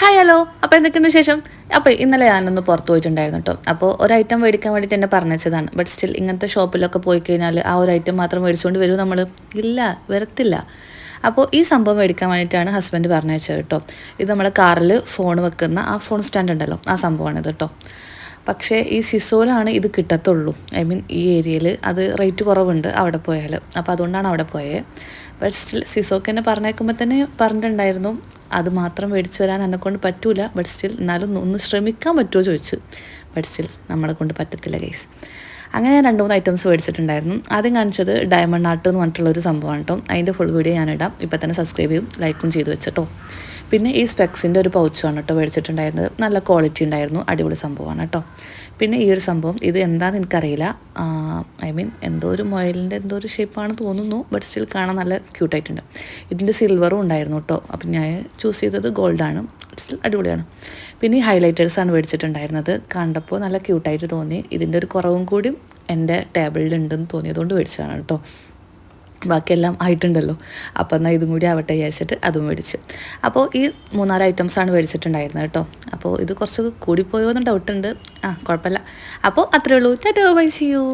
Hi hello. അപ്പോൾ എന്തൊക്കെയുണ്ട് വിശേഷം? അപ്പോൾ ഇന്നലെ ഞാനൊന്ന് പുറത്ത് പോയിട്ടുണ്ടായിരുന്നു കേട്ടോ. അപ്പോൾ ഒരു ഐറ്റം മേടിക്കാൻ വേണ്ടിയിട്ട് എന്നെ പറഞ്ഞതാണ്. ബട്ട് സ്റ്റിൽ ഇങ്ങനത്തെ ഷോപ്പിലൊക്കെ പോയി കഴിഞ്ഞാൽ ആ ഒരു ഐറ്റം മാത്രം മേടിച്ചുകൊണ്ട് വരും നമ്മൾ? ഇല്ല, വരത്തില്ല. അപ്പോൾ ഈ സംഭവം മേടിക്കാൻ വേണ്ടിയിട്ടാണ് ഹസ്ബൻഡ് പറഞ്ഞയച്ചത് കേട്ടോ. ഇത് നമ്മുടെ കാറിൽ ഫോൺ വെക്കുന്ന ആ ഫോൺ സ്റ്റാൻഡ് ഉണ്ടല്ലോ, ആ സംഭവമാണിത് കേട്ടോ. പക്ഷേ ഈ സിസോയിലാണ് ഇത് കിട്ടത്തുള്ളൂ. ഐ മീൻ ഈ ഏരിയയിൽ അത് റേറ്റ് കുറവുണ്ട് അവിടെ പോയാൽ. അപ്പോൾ അതുകൊണ്ടാണ് അവിടെ പോയത്. ബട്ട് സ്റ്റിൽ സിസോക്ക് എന്നെ പറഞ്ഞേക്കുമ്പോൾ തന്നെ പറഞ്ഞിട്ടുണ്ടായിരുന്നു അത് മാത്രം മേടിച്ച് വരാൻ എന്നെക്കൊണ്ട് പറ്റൂല. ബട്ട് സ്റ്റിൽ എന്നാലും ഒന്ന് ശ്രമിക്കാൻ പറ്റുമോ ചോദിച്ചു. ബട്ട് സ്റ്റിൽ നമ്മളെ കൊണ്ട് പറ്റത്തില്ല ഗൈസ്. അങ്ങനെ ഞാൻ 2-3 ഐറ്റംസ് മേടിച്ചിട്ടുണ്ടായിരുന്നു. ആദ്യം കാണിച്ചത് ഡയമണ്ട് ആർട്ട് എന്ന് പറഞ്ഞിട്ടുള്ളൊരു സംഭവമാണ് കേട്ടോ. അതിൻ്റെ ഫുൾ വീഡിയോ ഞാനിടാം. ഇപ്പോൾ തന്നെ സബ്സ്ക്രൈബ് ചെയ്യും, ലൈക്കും ചെയ്ത് വെച്ചിട്ടോ. പിന്നെ ഈ സ്പെക്സിൻ്റെ ഒരു പൗച്ചാണ് കേട്ടോ മേടിച്ചിട്ടുണ്ടായിരുന്നത്. നല്ല ക്വാളിറ്റി ഉണ്ടായിരുന്നു, അടിപൊളി സംഭവമാണ് കേട്ടോ. പിന്നെ ഈ ഒരു സംഭവം ഇത് എന്താണെന്ന് എനിക്കറിയില്ല. ഐ മീൻ എന്തോ ഒരു മൊയലിൻ്റെ എന്തോ ഒരു ഷേപ്പാണ് തോന്നുന്നു. ബട്ട് സ്റ്റിൽ കാണാൻ നല്ല ക്യൂട്ടായിട്ടുണ്ട്. ഇതിൻ്റെ സിൽവറും ഉണ്ടായിരുന്നു കേട്ടോ. അപ്പം ഞാൻ ചൂസ് ചെയ്തത് ഗോൾഡാണ്. സ്റ്റിൽ അടിപൊളിയാണ്. പിന്നെ ഈ ഹൈലൈറ്റേഴ്സാണ് മേടിച്ചിട്ടുണ്ടായിരുന്നത്. കണ്ടപ്പോൾ നല്ല ക്യൂട്ടായിട്ട് തോന്നി. ഇതിൻ്റെ ഒരു കുറവും കൂടി എൻ്റെ ടേബിളിലുണ്ടെന്ന് തോന്നിയതുകൊണ്ട് മേടിച്ചതാണ് കേട്ടോ. ബാക്കിയെല്ലാം ആയിട്ടുണ്ടല്ലോ. അപ്പോൾ എന്നാൽ ഇതും കൂടി ആവട്ടെ വിചാരിച്ചിട്ട് അതും മേടിച്ച്. അപ്പോൾ ഈ 3-4 ഐറ്റംസാണ് മേടിച്ചിട്ടുണ്ടായിരുന്നത് കേട്ടോ. അപ്പോൾ ഇത് കുറച്ച് കൂടിപ്പോയോ എന്ന് ഡൗട്ടുണ്ട്. കുഴപ്പമില്ല. അപ്പോൾ അത്രയേ ഉള്ളൂ. Ta-ta, bye, see U.